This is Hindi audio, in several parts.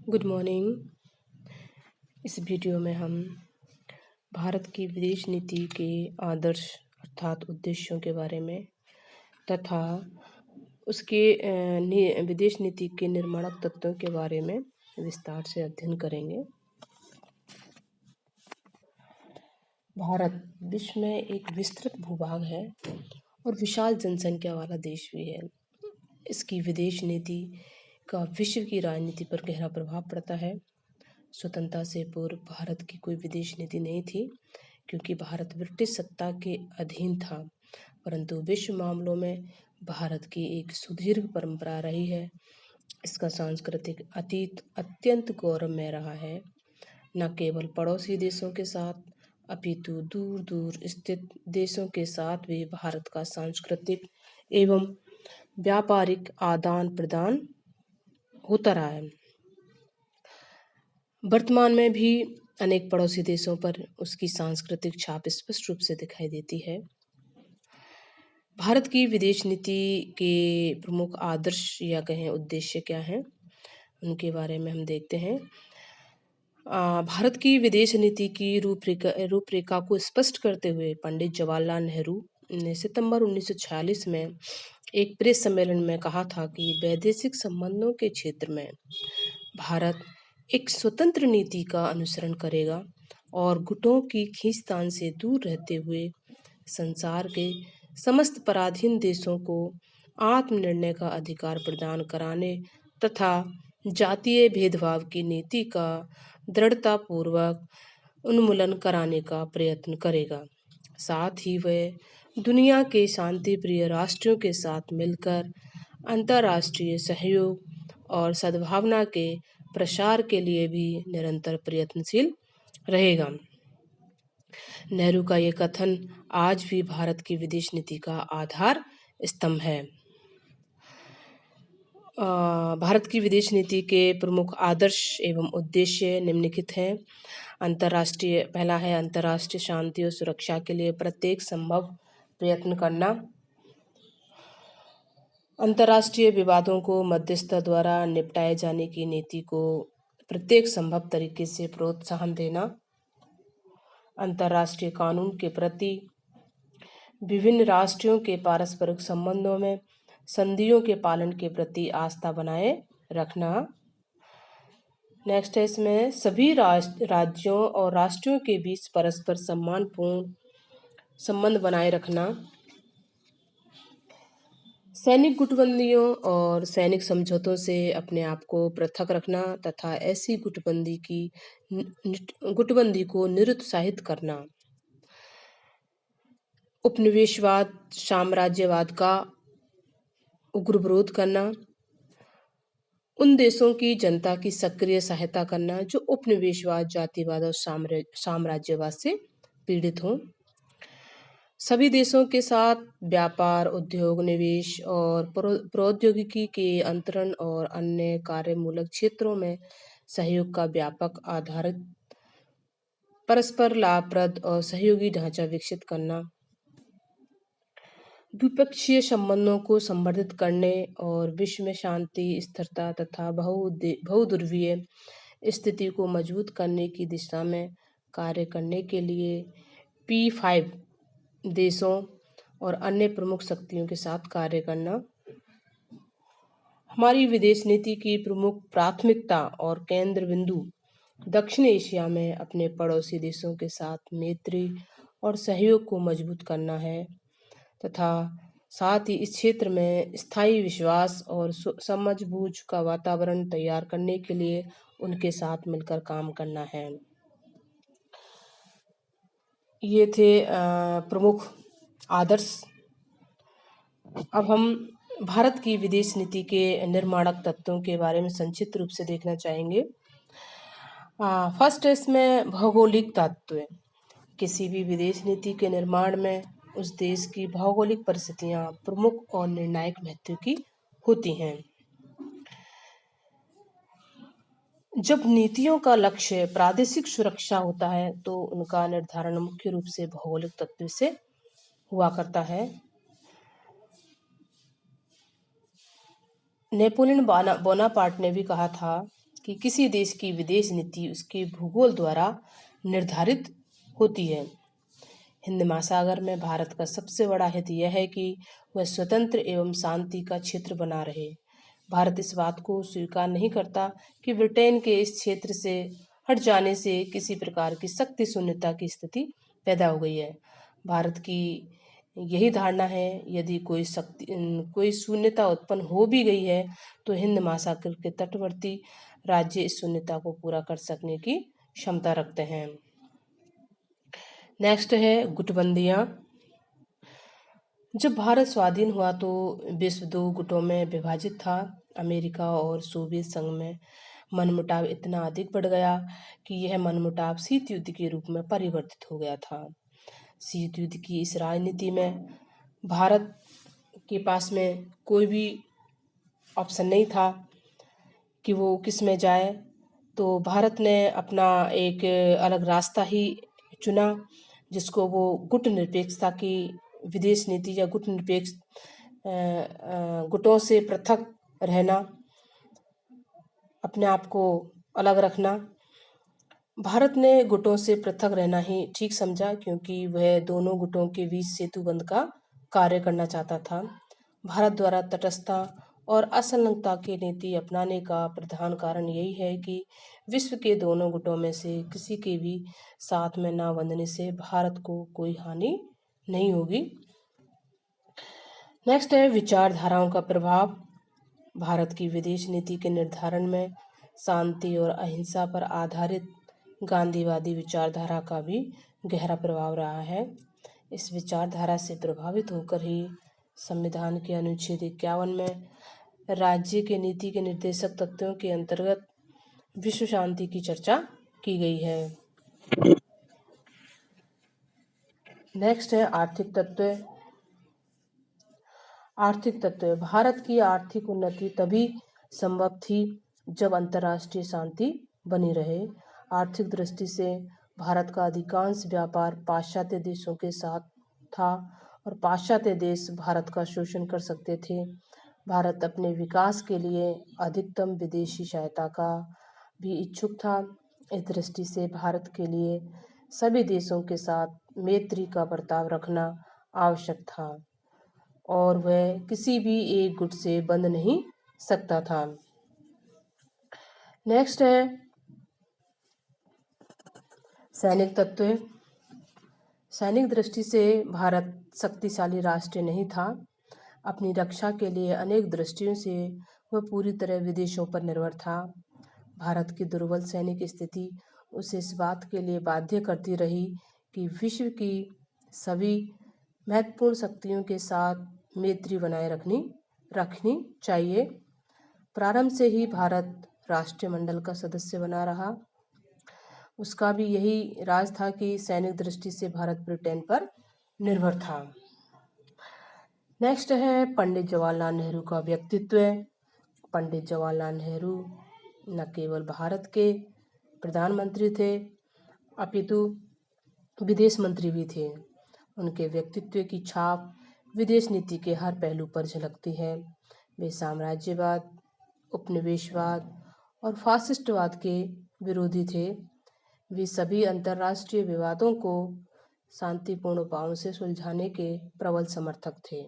Good morning. इस वीडियो में हम भारत की विदेश नीति के आदर्श अर्थात उद्देश्यों के बारे में तथा उसके विदेश नीति के निर्माणक तत्वों के बारे में विस्तार से अध्ययन करेंगे। भारत विश्व में एक विस्तृत भूभाग है और विशाल जनसंख्या वाला देश भी है। इसकी विदेश नीति का विश्व की राजनीति पर गहरा प्रभाव पड़ता है। स्वतंत्रता से पूर्व भारत की कोई विदेश नीति नहीं थी, क्योंकि भारत ब्रिटिश सत्ता के अधीन था, परंतु विश्व मामलों में भारत की एक सुदीर्घ परंपरा रही है। इसका सांस्कृतिक अतीत अत्यंत गौरवमय रहा है, न केवल पड़ोसी देशों के साथ अपितु दूर दूर स्थित देशों के साथ भी भारत का सांस्कृतिक एवं व्यापारिक आदान प्रदान होता रहा है। वर्तमान में भी अनेक पड़ोसी देशों पर उसकी सांस्कृतिक छाप स्पष्ट रूप से दिखाई देती है। भारत की विदेश नीति के प्रमुख आदर्श या कहें उद्देश्य क्या हैं, उनके बारे में हम देखते हैं। भारत की विदेश नीति की रूपरेखा को स्पष्ट करते हुए पंडित जवाहरलाल नेहरू ने सितंबर 1946 में एक प्रेस सम्मेलन में कहा था कि वैदेशिक संबंधों के क्षेत्र में भारत एक स्वतंत्र नीति का अनुसरण करेगा और गुटों की खींचतान से दूर रहते हुए संसार के समस्त पराधीन देशों को आत्मनिर्णय का अधिकार प्रदान कराने तथा जातीय भेदभाव की नीति का दृढ़तापूर्वक उन्मूलन कराने का प्रयत्न करेगा। साथ ही वह दुनिया के शांति प्रिय राष्ट्रों के साथ मिलकर अंतर्राष्ट्रीय सहयोग और सद्भावना के प्रसार के लिए भी निरंतर प्रयत्नशील रहेगा। नेहरू का ये कथन आज भी भारत की विदेश नीति का आधार स्तंभ है। भारत की विदेश नीति के प्रमुख आदर्श एवं उद्देश्य निम्नलिखित हैं। पहला है अंतर्राष्ट्रीय शांति और सुरक्षा के लिए प्रत्येक संभव प्रयत्न करना। अंतर्राष्ट्रीय विवादों को मध्यस्थता द्वारा निपटाए जाने की नीति को प्रत्येक संभव तरीके से प्रोत्साहन देना। अंतर्राष्ट्रीय कानून के प्रति विभिन्न राष्ट्रों के पारस्परिक संबंधों में संधियों के पालन के प्रति आस्था बनाए रखना। नेक्स्ट है इसमें सभी राज्यों और राष्ट्रों के बीच परस्पर सम्मानपूर्ण संबंध बनाए रखना। सैनिक गुटबंदियों और सैनिक समझौतों से अपने आप को पृथक रखना तथा ऐसी गुटबंदी को निरुत्साहित करना। उपनिवेशवाद साम्राज्यवाद का उग्र विरोध करना। उन देशों की जनता की सक्रिय सहायता करना जो उपनिवेशवाद जातिवाद और साम्राज्यवाद से पीड़ित हों। सभी देशों के साथ व्यापार उद्योग निवेश और प्रौद्योगिकी के अंतरण और अन्य कार्यमूलक क्षेत्रों में सहयोग का व्यापक आधारित परस्पर लाभप्रद और सहयोगी ढांचा विकसित करना। द्विपक्षीय संबंधों को संवर्धित करने और विश्व में शांति स्थिरता तथा बहुध्रुवीय स्थिति को मजबूत करने की दिशा में कार्य करने के लिए P5 देशों और अन्य प्रमुख शक्तियों के साथ कार्य करना। हमारी विदेश नीति की प्रमुख प्राथमिकता और केंद्र बिंदु दक्षिण एशिया में अपने पड़ोसी देशों के साथ मैत्री और सहयोग को मजबूत करना है तथा साथ ही इस क्षेत्र में स्थायी विश्वास और समझबूझ का वातावरण तैयार करने के लिए उनके साथ मिलकर काम करना है। ये थे प्रमुख आदर्श। अब हम भारत की विदेश नीति के निर्माणक तत्वों के बारे में संक्षिप्त रूप से देखना चाहेंगे। फर्स्ट इसमें भौगोलिक तत्व। किसी भी विदेश नीति के निर्माण में उस देश की भौगोलिक परिस्थितियां प्रमुख और निर्णायक महत्व की होती हैं। जब नीतियों का लक्ष्य प्रादेशिक सुरक्षा होता है तो उनका निर्धारण मुख्य रूप से भौगोलिक तत्व से हुआ करता है। नेपोलियन बोनापार्ट ने भी कहा था कि किसी देश की विदेश नीति उसके भूगोल द्वारा निर्धारित होती है। हिंद महासागर में भारत का सबसे बड़ा हित यह है कि वह स्वतंत्र एवं शांति का क्षेत्र बना रहे। भारत इस बात को स्वीकार नहीं करता कि ब्रिटेन के इस क्षेत्र से हट जाने से किसी प्रकार की शक्ति शून्यता की स्थिति पैदा हो गई है। भारत की यही धारणा है, यदि कोई शून्यता उत्पन्न हो भी गई है तो हिंद महासागर के तटवर्ती राज्य इस शून्यता को पूरा कर सकने की क्षमता रखते हैं। नेक्स्ट है गुटबंदियां। जब भारत स्वाधीन हुआ तो विश्व 2 गुटों में विभाजित था। अमेरिका और सोवियत संघ में मनमुटाव इतना अधिक बढ़ गया कि यह मनमुटाव शीत युद्ध के रूप में परिवर्तित हो गया था। शीत युद्ध की इस राजनीति में भारत के पास में कोई भी ऑप्शन नहीं था कि वो किस में जाए, तो भारत ने अपना एक अलग रास्ता ही चुना, जिसको वो गुट निरपेक्षता की विदेश नीति या गुट निरपेक्ष गुटों से पृथक रहना, अपने आप को अलग रखना। भारत ने गुटों से पृथक रहना ही ठीक समझा, क्योंकि वह दोनों गुटों के बीच सेतु बंध का कार्य करना चाहता था। भारत द्वारा तटस्थता और असंलग्नता की नीति अपनाने का प्रधान कारण यही है कि विश्व के दोनों गुटों में से किसी के भी साथ में ना बंधने से भारत को कोई हानि नहीं होगी। नेक्स्ट है विचारधाराओं का प्रभाव। भारत की विदेश नीति के निर्धारण में शांति और अहिंसा पर आधारित गांधीवादी विचारधारा का भी गहरा प्रभाव रहा है। इस विचारधारा से प्रभावित होकर ही संविधान के अनुच्छेद 51 में राज्य के नीति के निर्देशक तत्वों के अंतर्गत विश्व शांति की चर्चा की गई है। नेक्स्ट है आर्थिक तत्व। आर्थिक तत्व। भारत की आर्थिक उन्नति तभी संभव थी जब अंतर्राष्ट्रीय शांति बनी रहे। आर्थिक दृष्टि से भारत का अधिकांश व्यापार पाश्चात्य देशों के साथ था और पाश्चात्य देश भारत का शोषण कर सकते थे। भारत अपने विकास के लिए अधिकतम विदेशी सहायता का भी इच्छुक था। इस दृष्टि से भारत के लिए सभी देशों के साथ मैत्री का बर्ताव रखना आवश्यक था और वह किसी भी एक गुट से बंध नहीं सकता था। नेक्स्ट है सैनिक तत्व। सैनिक दृष्टि से भारत शक्तिशाली राष्ट्र नहीं था। अपनी रक्षा के लिए अनेक दृष्टियों से वह पूरी तरह विदेशों पर निर्भर था। भारत की दुर्बल सैनिक स्थिति उसे इस बात के लिए बाध्य करती रही कि विश्व की सभी महत्वपूर्ण शक्तियों के साथ मैत्री बनाए रखनी चाहिए। प्रारंभ से ही भारत राष्ट्रमंडल का सदस्य बना रहा। उसका भी यही राज था कि सैनिक दृष्टि से भारत ब्रिटेन पर निर्भर था। नेक्स्ट है पंडित जवाहरलाल नेहरू का व्यक्तित्व। पंडित जवाहरलाल नेहरू न केवल भारत के प्रधानमंत्री थे अपितु विदेश मंत्री भी थे। उनके व्यक्तित्व की छाप विदेश नीति के हर पहलू पर झलकती है। वे साम्राज्यवाद, उपनिवेशवाद और फासिस्टवाद के विरोधी थे। वे सभी अंतर्राष्ट्रीय विवादों को शांतिपूर्ण उपायों से सुलझाने के प्रबल समर्थक थे।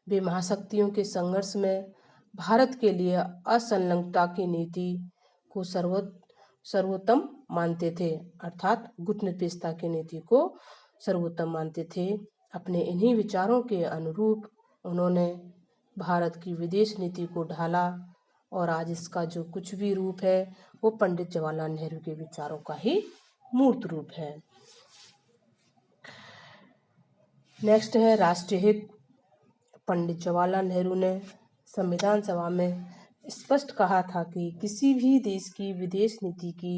वे महाशक्तियों के संघर्ष में भारत के लिए असंलग्नता की नीति को सर्वोत्तम मानते थे, अर्थात गुट निरपेक्षता की नीति को सर्वोत्तम मानते थे। अपने इन्हीं विचारों के अनुरूप उन्होंने भारत की विदेश नीति को ढाला और आज इसका जो कुछ भी रूप है वो पंडित जवाहरलाल नेहरू के विचारों का ही मूर्त रूप है। नेक्स्ट है राष्ट्रीय हित। पंडित जवाहरलाल नेहरू ने संविधान सभा में स्पष्ट कहा था कि किसी भी देश की विदेश नीति की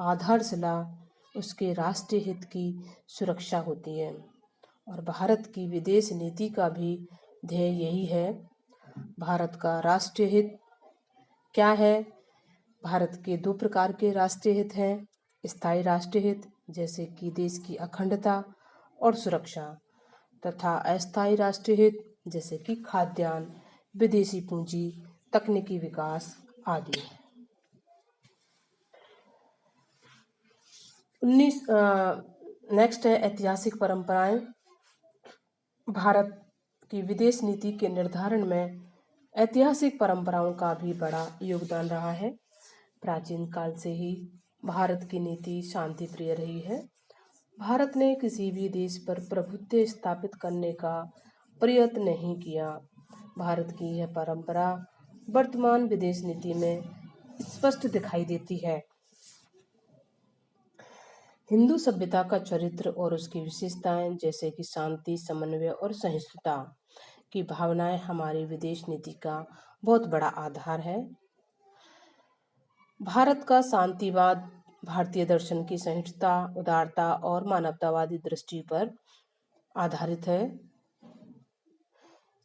आधारशिला उसके राष्ट्रीय हित की सुरक्षा होती है और भारत की विदेश नीति का भी ध्येय यही है। भारत का राष्ट्रीय हित क्या है? भारत के 2 प्रकार के राष्ट्रीय हित हैं। स्थायी राष्ट्रीय हित जैसे कि देश की अखंडता और सुरक्षा, तथा अस्थायी राष्ट्रीय हित जैसे कि खाद्यान्न, विदेशी पूंजी, तकनीकी विकास आदि। नेक्स्ट है ऐतिहासिक परंपराएं। भारत की विदेश नीति के निर्धारण में ऐतिहासिक परंपराओं का भी बड़ा योगदान रहा है। प्राचीन काल से ही भारत की नीति शांति प्रिय रही है। भारत ने किसी भी देश पर प्रभुत्व स्थापित करने का प्रयत्न नहीं किया। भारत की यह परंपरा वर्तमान विदेश नीति में स्पष्ट दिखाई देती है। हिंदू सभ्यता का चरित्र और उसकी विशेषताएं जैसे कि शांति, समन्वय और सहिष्णुता की भावनाएं हमारी विदेश नीति का बहुत बड़ा आधार है। भारत का शांतिवाद भारतीय दर्शन की सहिष्णुता, उदारता और मानवतावादी दृष्टि पर आधारित है।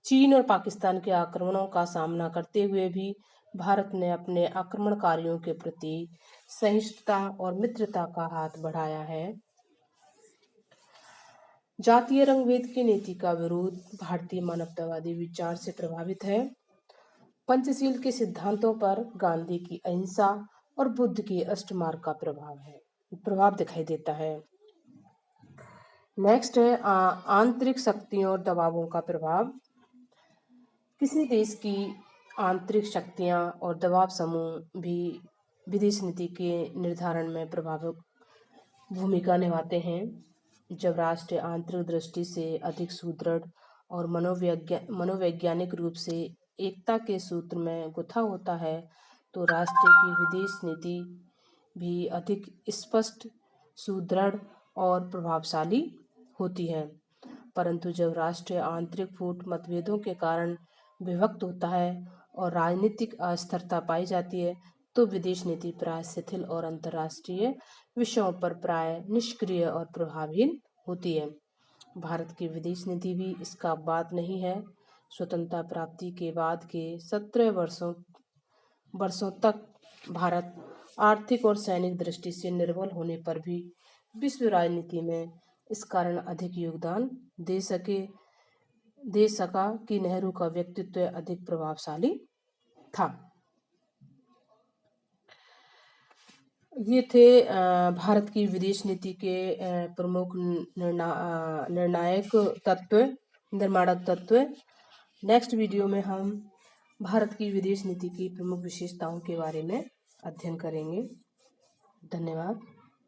चीन और पाकिस्तान के आक्रमणों का सामना करते हुए भी भारत ने अपने आक्रमणकारियों के प्रति सहिष्णुता और मित्रता का हाथ बढ़ाया है। जातीय रंगभेद की नीति का विरोध भारतीय मानवतावादी विचार से प्रभावित है। पंचशील के सिद्धांतों पर गांधी की अहिंसा और बुद्ध की अष्टमार्ग का प्रभाव दिखाई देता है। नेक्स्ट है आंतरिक शक्तियों और दबावों का प्रभाव। किसी देश की आंतरिक शक्तियां और दबाव समूह भी विदेश नीति के निर्धारण में प्रभावक भूमिका निभाते हैं। जब राष्ट्र आंतरिक दृष्टि से अधिक सुदृढ़ और मनोवैज्ञानिक रूप से एकता के सूत्र में गुथा होता है तो राष्ट्र की विदेश नीति भी अधिक स्पष्ट, सुदृढ़ और प्रभावशाली होती है। परंतु जब राष्ट्र आंतरिक फूट मतभेदों के कारण विभक्त होता है और राजनीतिक अस्थिरता पाई जाती है तो विदेश नीति प्राय शिथिल और अंतर्राष्ट्रीय विषयों पर प्राय निष्क्रिय और प्रभावहीन होती है। भारत की विदेश नीति भी इसका बात नहीं है। स्वतंत्रता प्राप्ति के बाद के 17 वर्षों तक भारत आर्थिक और सैनिक दृष्टि से निर्बल होने पर भी विश्व राजनीति में इस कारण अधिक योगदान दे सका कि नेहरू का व्यक्तित्व अधिक प्रभावशाली था। ये थे भारत की विदेश नीति के प्रमुख निर्णायक तत्व, निर्माणक तत्व। नेक्स्ट वीडियो में हम भारत की विदेश नीति की प्रमुख विशेषताओं के बारे में अध्ययन करेंगे। धन्यवाद।